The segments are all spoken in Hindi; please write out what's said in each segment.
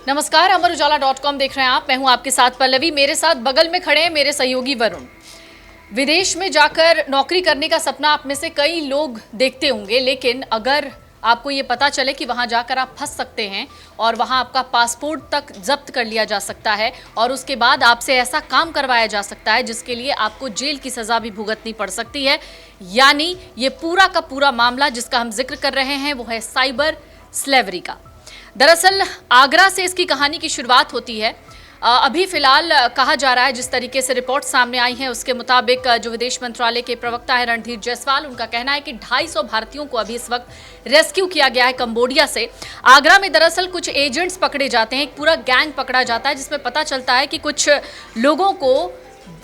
नमस्कार, अमर उजाला.com देख रहे हैं आप। मैं हूं आपके साथ पल्लवी। मेरे साथ बगल में खड़े हैं मेरे सहयोगी वरुण। विदेश में जाकर नौकरी करने का सपना आप में से कई लोग देखते होंगे, लेकिन अगर आपको ये पता चले कि वहां जाकर आप फंस सकते हैं और वहां आपका पासपोर्ट तक जब्त कर लिया जा सकता है और उसके बाद आपसे ऐसा काम करवाया जा सकता है जिसके लिए आपको जेल की सजा भी भुगतनी पड़ सकती है, यानी ये पूरा का पूरा मामला जिसका हम जिक्र कर रहे हैं वो है साइबर स्लेवरी का। दरअसल आगरा से इसकी कहानी की शुरुआत होती है। अभी फिलहाल कहा जा रहा है, जिस तरीके से रिपोर्ट सामने आई है उसके मुताबिक जो विदेश मंत्रालय के प्रवक्ता है रणधीर जायसवाल, उनका कहना है कि 250 भारतीयों को अभी इस वक्त रेस्क्यू किया गया है कंबोडिया से। आगरा में दरअसल कुछ एजेंट्स पकड़े जाते हैं, एक पूरा गैंग पकड़ा जाता है जिसमें पता चलता है कि कुछ लोगों को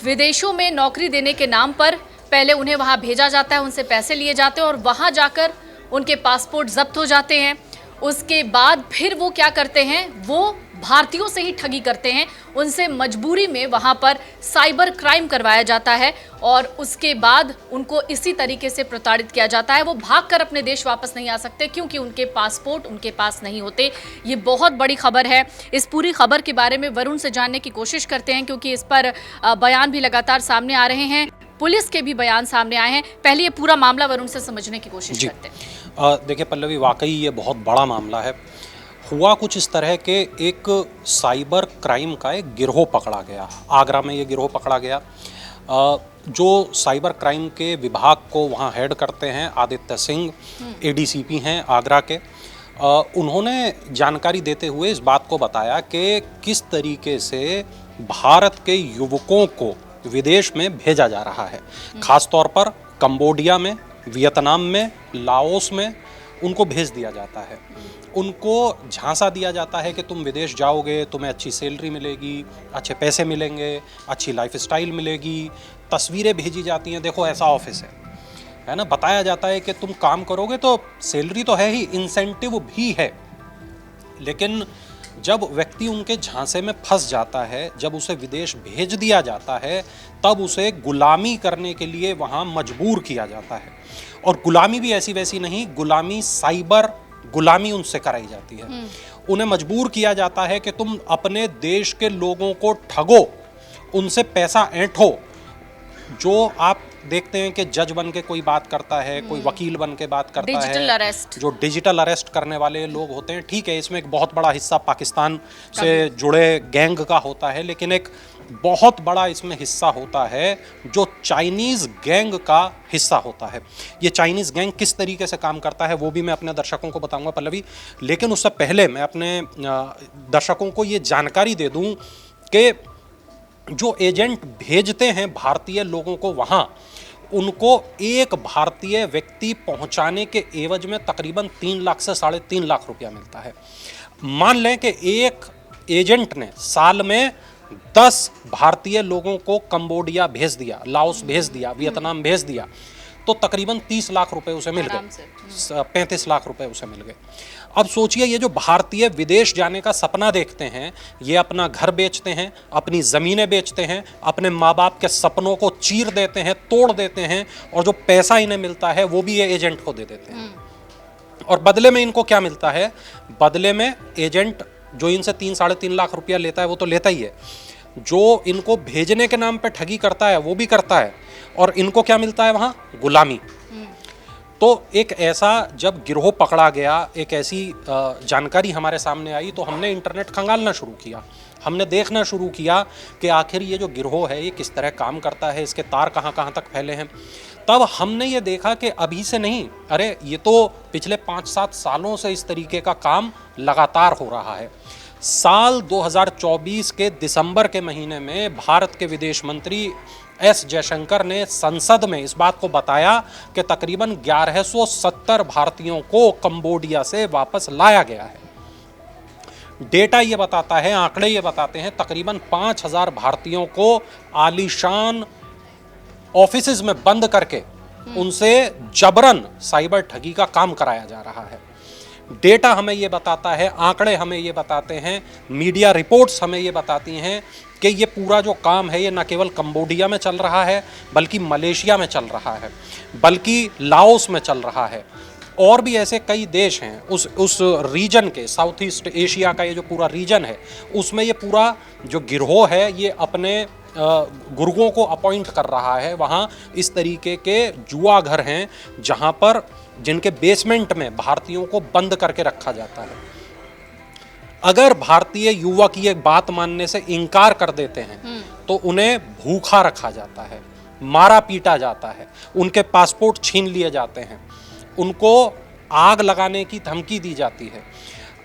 विदेशों में नौकरी देने के नाम पर पहले उन्हें वहां भेजा जाता है, उनसे पैसे लिए जाते हैं और वहां जाकर उनके पासपोर्ट जब्त हो जाते हैं। उसके बाद फिर वो क्या करते हैं, वो भारतीयों से ही ठगी करते हैं, उनसे मजबूरी में वहां पर साइबर क्राइम करवाया जाता है और उसके बाद उनको इसी तरीके से प्रताड़ित किया जाता है। वो भागकर अपने देश वापस नहीं आ सकते क्योंकि उनके पासपोर्ट उनके पास नहीं होते। ये बहुत बड़ी खबर है। इस पूरी खबर के बारे में वरुण से जानने की कोशिश करते हैं क्योंकि इस पर बयान भी लगातार सामने आ रहे हैं, पुलिस के भी बयान सामने आए हैं। पहले ये पूरा मामला वरुण से समझने की कोशिश करते हैं। देखिए पल्लवी, वाकई ये बहुत बड़ा मामला है। हुआ कुछ इस तरह के एक साइबर क्राइम का एक गिरोह पकड़ा गया, आगरा में ये गिरोह पकड़ा गया। जो साइबर क्राइम के विभाग को वहाँ हेड करते हैं आदित्य सिंह, एडीसीपी हैं आगरा के। उन्होंने जानकारी देते हुए इस बात को बताया कि किस तरीके से भारत के युवकों को विदेश में भेजा जा रहा है, खास तौर पर कंबोडिया में, वियतनाम में, लाओस में उनको भेज दिया जाता है। उनको झांसा दिया जाता है कि तुम विदेश जाओगे, तुम्हें अच्छी सैलरी मिलेगी, अच्छे पैसे मिलेंगे, अच्छी लाइफस्टाइल मिलेगी, तस्वीरें भेजी जाती हैं, देखो ऐसा ऑफिस है ना। बताया जाता है कि तुम काम करोगे तो सैलरी तो है ही, इंसेंटिव भी है। लेकिन जब व्यक्ति उनके झांसे में फंस जाता है, जब उसे विदेश भेज दिया जाता है, तब उसे गुलामी करने के लिए वहाँ मजबूर किया जाता है। और गुलामी भी ऐसी वैसी नहीं, गुलामी साइबर गुलामी उनसे कराई जाती है। उन्हें मजबूर किया जाता है कि तुम अपने देश के लोगों को ठगो, उनसे पैसा ऐंठो। जो आप देखते हैं कि जज बन के कोई बात करता है, कोई वकील बन के बात करता है, डिजिटल अरेस्ट, जो डिजिटल अरेस्ट करने वाले लोग होते हैं, ठीक है, इसमें एक बहुत बड़ा हिस्सा पाकिस्तान से जुड़े गैंग का होता है, लेकिन एक बहुत बड़ा इसमें हिस्सा होता है जो चाइनीज़ गैंग का हिस्सा होता है। ये चाइनीज़ गैंग किस तरीके से काम करता है वो भी मैं अपने दर्शकों को बताऊंगा पल्लवी, लेकिन उससे पहले मैं अपने दर्शकों को ये जानकारी दे दूं कि जो एजेंट भेजते हैं भारतीय लोगों को वहाँ, उनको एक भारतीय व्यक्ति पहुँचाने के एवज में तकरीबन 3 लाख से 3.5 लाख रुपया मिलता है। मान लें कि एक एजेंट ने साल में 10 भारतीय लोगों को कंबोडिया भेज दिया, लाओस भेज दिया, वियतनाम भेज दिया, तो तकरीबन 30 लाख रुपए उसे मिल गए, 35 लाख रुपए उसे मिल गए। अब सोचिए, ये जो भारतीय विदेश जाने का सपना देखते हैं, ये अपना घर बेचते हैं, अपनी ज़मीनें बेचते हैं, अपने माँ बाप के सपनों को चीर देते हैं, तोड़ देते हैं, और जो पैसा इन्हें मिलता है वो भी ये एजेंट को दे देते हैं। और बदले में इनको क्या मिलता है? बदले में एजेंट जो इनसे 3-3.5 लाख रुपया लेता है वो तो लेता ही है, जो इनको भेजने के नाम पे ठगी करता है वो भी करता है, और इनको क्या मिलता है वहाँ? गुलामी। तो एक ऐसा जब गिरोह पकड़ा गया, एक ऐसी जानकारी हमारे सामने आई, तो हमने इंटरनेट खंगालना शुरू किया, हमने देखना शुरू किया कि आखिर ये जो गिरोह है ये किस तरह काम करता है, इसके तार कहाँ कहाँ तक फैले हैं। तब हमने ये देखा कि अभी से नहीं, अरे ये तो पिछले 5-7 सालों से इस तरीके का काम लगातार हो रहा है। साल 2024 के दिसंबर के महीने में भारत के विदेश मंत्री एस जयशंकर ने संसद में इस बात को बताया कि तकरीबन 1170 भारतीयों को कंबोडिया से वापस लाया गया है। डेटा ये बताता है, आंकड़े ये बताते हैं, तकरीबन 5000 भारतीयों को आलीशान ऑफिसेज में बंद करके उनसे जबरन साइबर ठगी का काम कराया जा रहा है। डेटा हमें ये बताता है, आंकड़े हमें ये बताते हैं, मीडिया रिपोर्ट्स हमें ये बताती हैं कि ये पूरा जो काम है ये न केवल कंबोडिया में चल रहा है, बल्कि मलेशिया में चल रहा है, बल्कि लाओस में चल रहा है, और भी ऐसे कई देश हैं उस रीजन के, साउथ ईस्ट एशिया का ये जो पूरा रीजन है, उसमें ये पूरा जो गिरोह है ये अपने गुर्गों को अपॉइंट कर रहा है। वहाँ इस तरीके के जुआ घर हैं जहाँ पर जिनके बेसमेंट में भारतीयों को बंद करके रखा जाता है। अगर भारतीय युवक ये बात मानने से इनकार कर देते हैं तो उन्हें भूखा रखा जाता है, मारा पीटा जाता है, उनके पासपोर्ट छीन लिए जाते हैं, उनको आग लगाने की धमकी दी जाती है।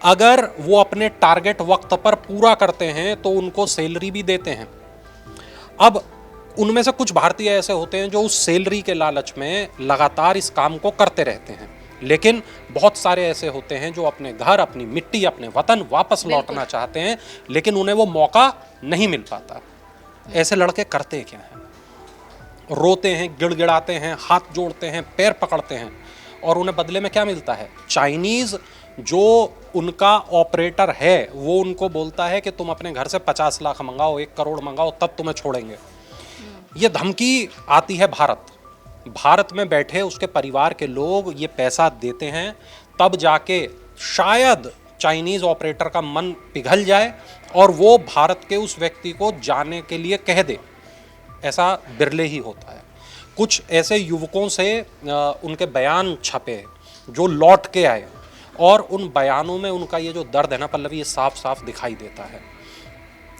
अगर वो अपने टारगेट वक्त पर पूरा करते हैं तो उनको सैलरी भी देते हैं। अब उनमें से कुछ भारतीय ऐसे होते हैं जो उस सैलरी के लालच में लगातार इस काम को करते रहते हैं, लेकिन बहुत सारे ऐसे होते हैं जो अपने घर, अपनी मिट्टी, अपने वतन वापस लौटना चाहते हैं, लेकिन उन्हें वो मौका नहीं मिल पाता। ऐसे लड़के करते क्या हैं? रोते हैं, गिड़गिड़ाते हैं, हाथ जोड़ते हैं, पैर पकड़ते हैं, और उन्हें बदले में क्या मिलता है? चाइनीज़ जो उनका ऑपरेटर है वो उनको बोलता है कि तुम अपने घर से 50 लाख मंगाओ, 1 करोड़ मंगाओ, तब तुम्हें छोड़ेंगे। ये धमकी आती है भारत में बैठे उसके परिवार के लोग ये पैसा देते हैं, तब जाके शायद चाइनीज़ ऑपरेटर का मन पिघल जाए और वो भारत के उस व्यक्ति को जाने के लिए कह दे। ऐसा बिरले ही होता है। कुछ ऐसे युवकों से उनके बयान छपे जो लौट के आए, और उन बयानों में उनका ये जो दर्द है ना पल्लवी, ये साफ साफ दिखाई देता है।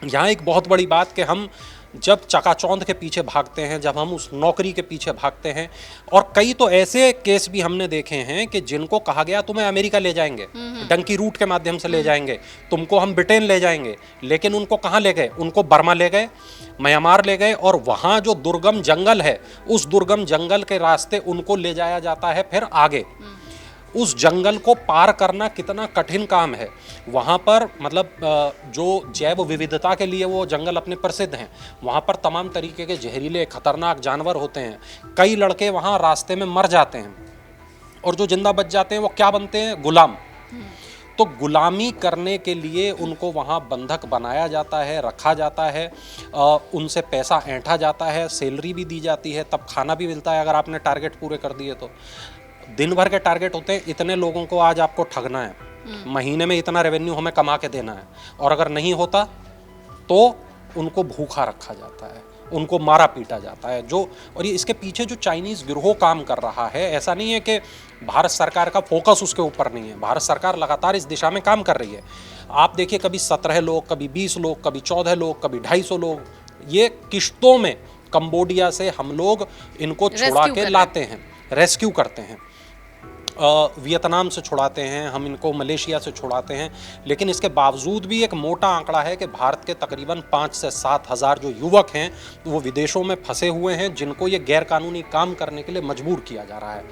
यहाँ एक बहुत बड़ी बात कि हम जब चकाचौंध के पीछे भागते हैं, जब हम उस नौकरी के पीछे भागते हैं, और कई तो ऐसे केस भी हमने देखे हैं कि जिनको कहा गया तुम्हें अमेरिका ले जाएंगे, डंकी रूट के माध्यम से ले जाएंगे, तुमको हम ब्रिटेन ले जाएंगे, लेकिन उनको कहाँ ले गए? उनको बर्मा ले गए, म्यांमार ले गए, और वहाँ जो दुर्गम जंगल है उस दुर्गम जंगल के रास्ते उनको ले जाया जाता है फिर आगे। उस जंगल को पार करना कितना कठिन काम है। वहाँ पर मतलब जो जैव विविधता के लिए वो जंगल अपने प्रसिद्ध हैं, वहाँ पर तमाम तरीके के जहरीले खतरनाक जानवर होते हैं। कई लड़के वहाँ रास्ते में मर जाते हैं, और जो जिंदा बच जाते हैं वो क्या बनते हैं? गुलाम। तो गुलामी करने के लिए उनको वहाँ बंधक बनाया जाता है, रखा जाता है, उनसे पैसा ऐंठा जाता है, सैलरी भी दी जाती है, तब खाना भी मिलता है अगर आपने टारगेट पूरे कर दिए तो। दिन भर के टारगेट होते हैं, इतने लोगों को आज आपको ठगना है, महीने में इतना रेवेन्यू हमें कमा के देना है, और अगर नहीं होता तो उनको भूखा रखा जाता है, उनको मारा पीटा जाता है। जो और ये इसके पीछे जो चाइनीज़ गिरोह काम कर रहा है, ऐसा नहीं है कि भारत सरकार का फोकस उसके ऊपर नहीं है। भारत सरकार लगातार इस दिशा में काम कर रही है। आप देखिए, कभी 17 लोग, कभी 20 लोग, कभी 14 लोग, कभी 250 लोग, ये किश्तों में कंबोडिया से हम लोग इनको छुड़ा के लाते हैं, रेस्क्यू करते हैं। वियतनाम से छुड़ाते हैं, हम इनको मलेशिया से छुड़ाते हैं, लेकिन इसके बावजूद भी एक मोटा आंकड़ा है कि भारत के तकरीबन 5 से 7 हज़ार जो युवक हैं वो विदेशों में फंसे हुए हैं, जिनको ये गैरकानूनी काम करने के लिए मजबूर किया जा रहा है।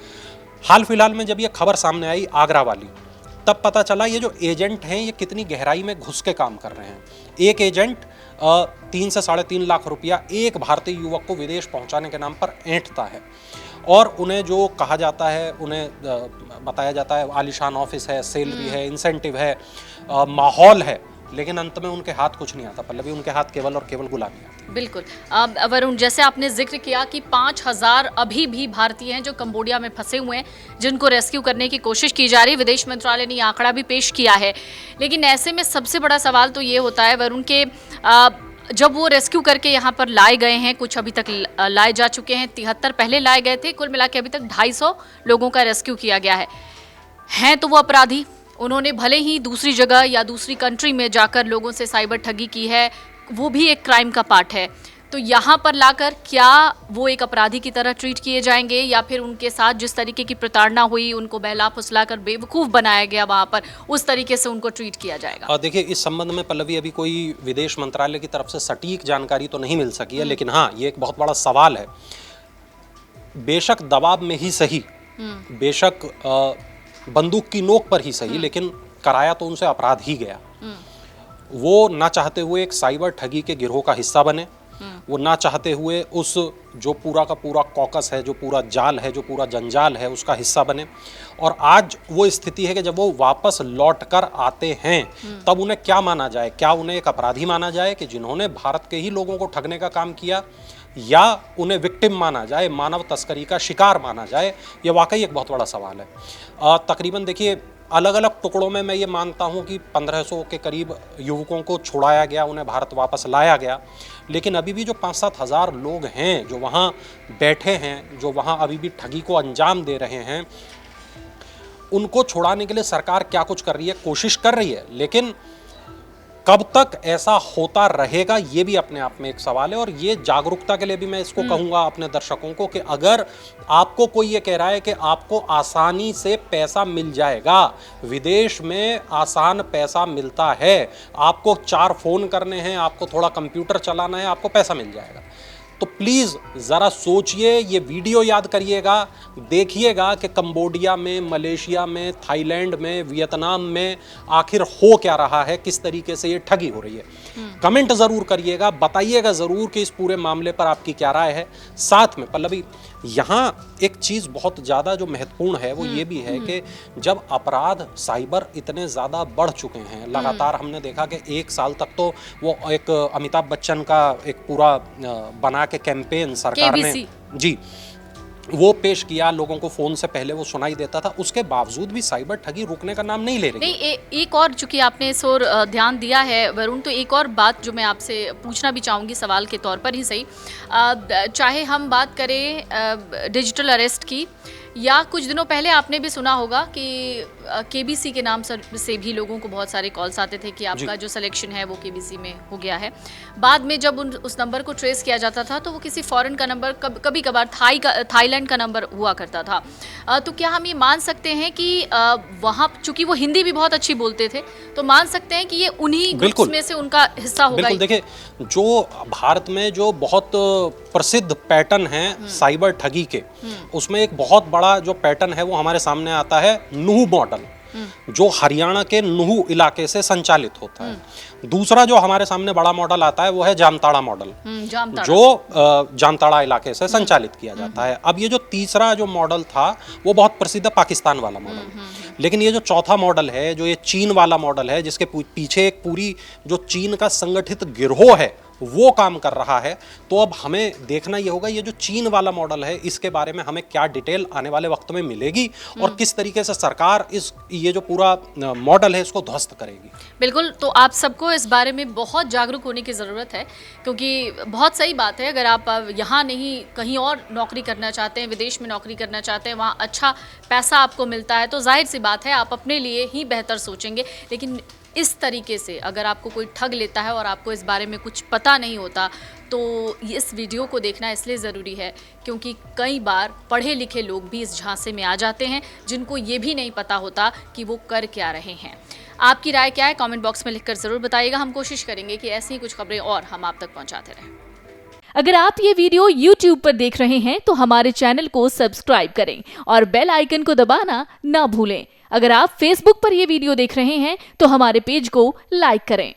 हाल फिलहाल में जब ये खबर सामने आई आगरा वाली, तब पता चला ये जो एजेंट हैं ये कितनी गहराई में घुस के काम कर रहे हैं। एक एजेंट 3 से 3.5 लाख रुपया एक भारतीय युवक को विदेश पहुंचाने के नाम पर ऐंठता है, और उन्हें जो कहा जाता है, उन्हें बताया जाता है आलीशान ऑफिस है, सैलरी है, इंसेंटिव है, माहौल है, लेकिन अंत में उनके हाथ कुछ नहीं आता पल्लवी, उनके हाथ केवल और केवल गुलामी आती है। बिल्कुल। अब वरुण, जैसे आपने जिक्र किया कि 5,000 अभी भी भारतीय हैं जो कंबोडिया में फंसे हुए हैं, जिनको रेस्क्यू करने की कोशिश की जा रही है। विदेश मंत्रालय ने ये आंकड़ा भी पेश किया है, लेकिन ऐसे में सबसे बड़ा सवाल तो ये होता है वरुण के जब वो रेस्क्यू करके यहाँ पर लाए गए हैं, कुछ अभी तक लाए जा चुके हैं, 73 पहले लाए गए थे, कुल मिला के अभी तक 250 लोगों का रेस्क्यू किया गया है। हैं तो वो अपराधी, उन्होंने भले ही दूसरी जगह या दूसरी कंट्री में जाकर लोगों से साइबर ठगी की है, वो भी एक क्राइम का पार्ट है। तो यहाँ पर लाकर क्या वो एक अपराधी की तरह ट्रीट किए जाएंगे, या फिर उनके साथ जिस तरीके की प्रताड़ना हुई, उनको बहला फुसलाकर बेवकूफ़ बनाया गया वहाँ पर, उस तरीके से उनको ट्रीट किया जाएगा? और देखिए, इस संबंध में पल्लवी अभी कोई विदेश मंत्रालय की तरफ से सटीक जानकारी तो नहीं मिल सकी है, लेकिन हाँ, ये एक बहुत बड़ा सवाल है। बेशक दबाव में ही सही, बेशक बंदूक की नोक पर ही सही, लेकिन कराया तो उनसे अपराध ही गया। वो ना चाहते हुए एक साइबर ठगी के गिरोह का हिस्सा बने, वो ना चाहते हुए उस जो पूरा का पूरा कॉकस है, जो पूरा जाल है, जो पूरा जंजाल है, उसका हिस्सा बने। और आज वो स्थिति है कि जब वो वापस लौट कर आते हैं तब उन्हें क्या माना जाए? क्या उन्हें एक अपराधी माना जाए कि जिन्होंने भारत के ही लोगों को ठगने का काम किया, या उन्हें विक्टिम माना जाए, मानव तस्करी का शिकार माना जाए, ये वाकई एक बहुत बड़ा सवाल है। तकरीबन देखिए अलग अलग टुकड़ों में मैं ये मानता हूँ कि 1500 के करीब युवकों को छुड़ाया गया, उन्हें भारत वापस लाया गया, लेकिन अभी भी जो 5-7 हज़ार लोग हैं जो वहाँ बैठे हैं, जो वहाँ अभी भी ठगी को अंजाम दे रहे हैं, उनको छुड़ाने के लिए सरकार क्या कुछ कर रही है, कोशिश कर रही है, लेकिन कब तक ऐसा होता रहेगा ये भी अपने आप में एक सवाल है। और ये जागरूकता के लिए भी मैं इसको कहूँगा अपने दर्शकों को कि अगर आपको कोई ये कह रहा है कि आपको आसानी से पैसा मिल जाएगा, विदेश में आसान पैसा मिलता है, आपको 4 फ़ोन करने हैं, आपको थोड़ा कंप्यूटर चलाना है, आपको पैसा मिल जाएगा, तो प्लीज़ ज़रा सोचिए, ये वीडियो याद करिएगा, देखिएगा कि कंबोडिया में, मलेशिया में, थाईलैंड में, वियतनाम में आखिर हो क्या रहा है, किस तरीके से ये ठगी हो रही है। कमेंट ज़रूर करिएगा, बताइएगा ज़रूर कि इस पूरे मामले पर आपकी क्या राय है। साथ में पल्लवी, यहाँ एक चीज़ बहुत ज़्यादा जो महत्वपूर्ण है वो ये भी है कि जब अपराध साइबर इतने ज़्यादा बढ़ चुके हैं, लगातार हमने देखा कि 1 साल तक तो वो एक अमिताभ बच्चन का एक पूरा बना के कैंपेन सरकार ने जी वो पेश किया, लोगों को फोन से पहले वो सुनाई देता था, उसके बावजूद भी साइबर ठगी रुकने का नाम नहीं ले रही। नहीं, एक और चूंकि आपने इस ओर ध्यान दिया है वरुण, तो एक और बात जो मैं आपसे पूछना भी चाहूँगी सवाल के तौर पर ही सही, चाहे हम बात करें डिजिटल अरेस्ट की, या कुछ दिनों पहले आपने भी सुना होगा कि केबीसी के नाम से भी लोगों को बहुत सारे कॉल्स आते थे कि आपका जो सिलेक्शन है वो केबीसी में हो गया है। बाद में जब उस नंबर को ट्रेस किया जाता था तो वो किसी फॉरेन का नंबर, कभी कभार थाईलैंड का नंबर हुआ करता था। तो क्या हम ये मान सकते हैं कि वहाँ चूंकि वो हिंदी भी बहुत अच्छी बोलते थे, तो मान सकते हैं कि ये उन्हीं ग्रुप्स में से उनका हिस्सा होगा? बिल्कुल, देखिए जो भारत में जो बहुत प्रसिद्ध पैटर्न है साइबर ठगी के, उसमें एक बहुत बड़ा जो पैटर्न है वो हमारे सामने आता है नूह मॉडल, जो हरियाणा के नूह इलाके से संचालित होता है। दूसरा जो हमारे सामने बड़ा मॉडल आता है वो है जामताड़ा मॉडल, जो जामताड़ा इलाके से संचालित किया जाता है। अब ये जो तीसरा जो मॉडल था वो बहुत प्रसिद्ध पाकिस्तान वाला मॉडल, लेकिन ये जो चौथा मॉडल है, जो ये चीन वाला मॉडल है, जिसके पीछे एक पूरी जो चीन का संगठित गिरोह है वो काम कर रहा है। तो अब हमें देखना ये होगा ये जो चीन वाला मॉडल है इसके बारे में हमें क्या डिटेल आने वाले वक्त में मिलेगी और किस तरीके से सरकार ये जो पूरा मॉडल है इसको ध्वस्त करेगी। बिल्कुल, तो आप सबको इस बारे में बहुत जागरूक होने की ज़रूरत है, क्योंकि बहुत सही बात है, अगर आप यहाँ नहीं कहीं और नौकरी करना चाहते हैं, विदेश में नौकरी करना चाहते हैं, वहाँ अच्छा पैसा आपको मिलता है, तो जाहिर सी बात है आप अपने लिए ही बेहतर सोचेंगे। लेकिन इस तरीके से अगर आपको कोई ठग लेता है और आपको इस बारे में कुछ पता नहीं होता, तो इस वीडियो को देखना इसलिए ज़रूरी है क्योंकि कई बार पढ़े लिखे लोग भी इस झांसे में आ जाते हैं जिनको ये भी नहीं पता होता कि वो कर क्या रहे हैं। आपकी राय क्या है, कमेंट बॉक्स में लिखकर ज़रूर बताइएगा। हम कोशिश करेंगे कि ऐसी ही कुछ खबरें और हम आप तक पहुंचाते रहें। अगर आप ये वीडियो YouTube पर देख रहे हैं तो हमारे चैनल को सब्सक्राइब करें और बेल आइकन को दबाना ना भूलें। अगर आप Facebook पर ये वीडियो देख रहे हैं तो हमारे पेज को लाइक करें।